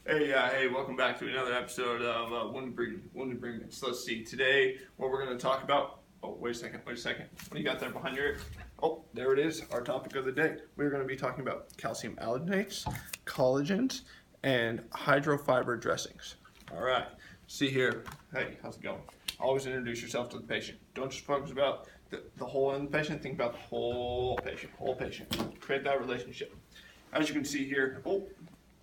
Hey, welcome back to another episode of Wounded Breeding. So let's see, today what we're going to talk about, wait a second. What do you got there behind your ear? Oh, there it is, our topic of the day. We're going to be talking about calcium alginates, collagens, and hydrofiber dressings. All right, see here, hey, how's it going? Always introduce yourself to the patient. Don't just focus about the whole end of the patient, think about the whole patient. Create that relationship. As you can see here,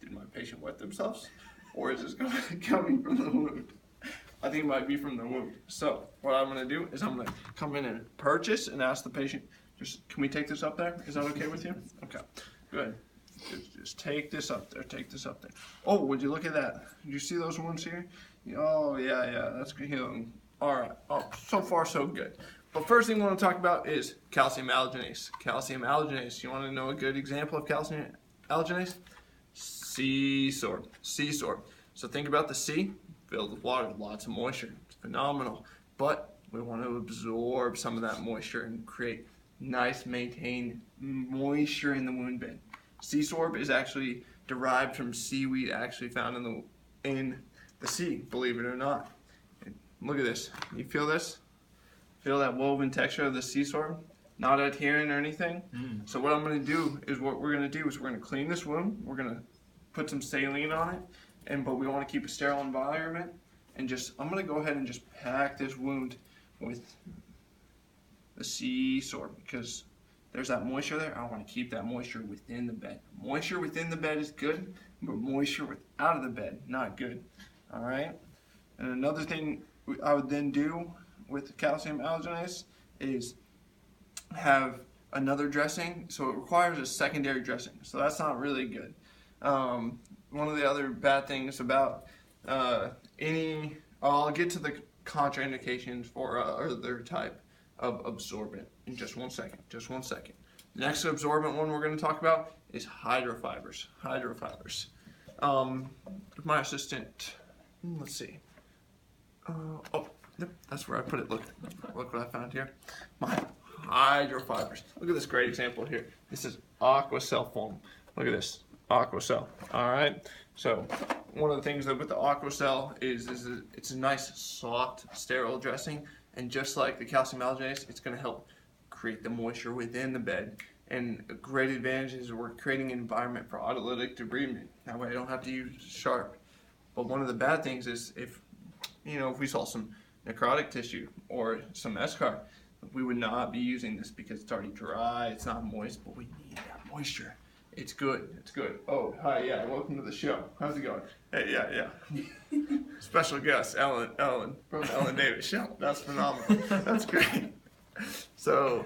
did my patient wet themselves? Or is this coming from the wound? I think it might be from the wound. So what I'm gonna do is I'm gonna come in and purchase and ask the patient, can we take this up there? Is that okay with you? Okay, good. Just take this up there, Oh, would you look at that? Did you see those wounds here? Oh, yeah, that's healing. All right, so far so good. But first thing we want to talk about is calcium alginase. You want to know a good example of calcium alginase? Sea sorb. So think about the sea, filled with water, lots of moisture. It's phenomenal. But we want to absorb some of that moisture and create nice maintained moisture in the wound bed. Sea sorb is actually derived from seaweed actually found in the sea, believe it or not. And look at this. You feel this? Feel that woven texture of the sea sorb? Not adherent or anything. So what I'm going to do is we're going to clean this wound. We're going to put some saline on it, but we want to keep a sterile environment. And I'm going to go ahead and just pack this wound with the sea sorb because there's that moisture there. I want to keep that moisture within the bed. Moisture within the bed is good, but moisture out of the bed, not good. All right. And another thing I would then do with the calcium alginase is have another dressing, so it requires a secondary dressing, so that's not really good. One of the other bad things about I'll get to the contraindications for other type of absorbent in just one second. The next absorbent one we're going to talk about is hydrofibers. My assistant, let's see. Yep, that's where I put it. Look what I found here. My hydrofibers. Look at this great example here. This is aquacell foam. Look at this, aquacell. All right. So one of the things with the aquacell is it's a nice, soft, sterile dressing, and just like the calcium alginase, it's going to help create the moisture within the bed. And a great advantage is we're creating an environment for autolytic debridement. That way I don't have to use sharp. But one of the bad things is if we saw some necrotic tissue or some eschar, we would not be using this because it's already dry, it's not moist, but we need that moisture. It's good. Oh, hi, yeah, welcome to the show. How's it going? Hey, yeah. Special guest, Ellen from the Ellen Davis Show. That's phenomenal. That's great. So,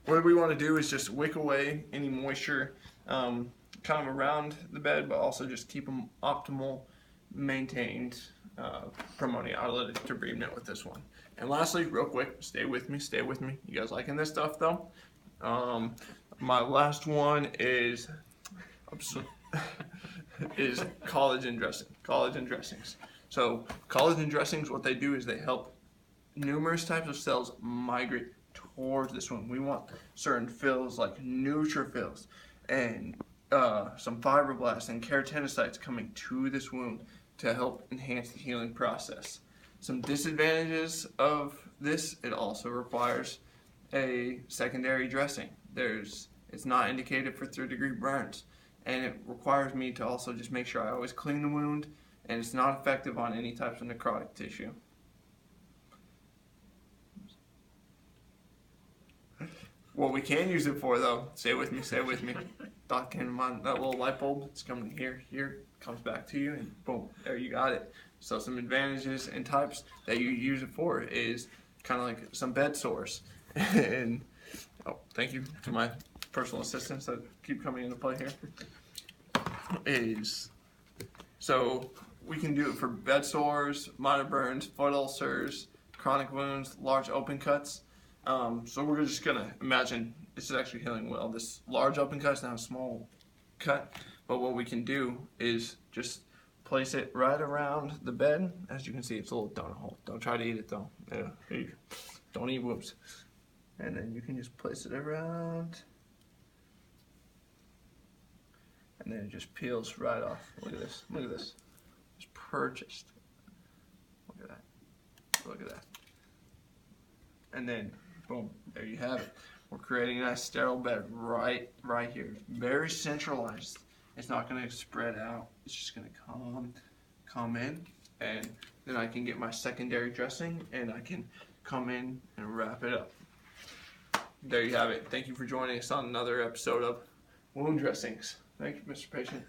what we want to do is just wick away any moisture kind of around the bed, but also just keep them optimal, maintained, promoting autolytic debridement with this one. And lastly, real quick, stay with me. You guys liking this stuff though? My last one is collagen dressings. So collagen dressings, what they do is they help numerous types of cells migrate towards this one. We want certain fills like neutrophils and some fibroblasts and keratinocytes coming to this wound to help enhance the healing process. Some disadvantages of this, it also requires a secondary dressing. It's not indicated for 3rd-degree burns, and it requires me to also just make sure I always clean the wound, and it's not effective on any types of necrotic tissue. What we can use it for though, stay with me. Thought came to mind, that little light bulb, it's coming here, comes back to you, and boom, there you got it. So some advantages and types that you use it for is kind of like some bed sores. And thank you to my personal assistants that keep coming into play here. So we can do it for bed sores, minor burns, foot ulcers, chronic wounds, large open cuts. So we're just gonna imagine this is actually healing well. This large open cut is now a small cut, but what we can do is just place it right around the bed. As you can see, it's a little donut hole. Don't try to eat it though. Yeah, don't eat wounds. And then you can just place it around. and then it just peels right off. Look at this. Look at this. Just purchased. Look at that. Look at that. And then, boom, there you have it. We're creating a nice sterile bed right here. Very centralized. It's not going to spread out. It's just going to come in, and then I can get my secondary dressing, and I can come in and wrap it up. There you have it. Thank you for joining us on another episode of Wound Dressings. Thank you, Mr. Patient.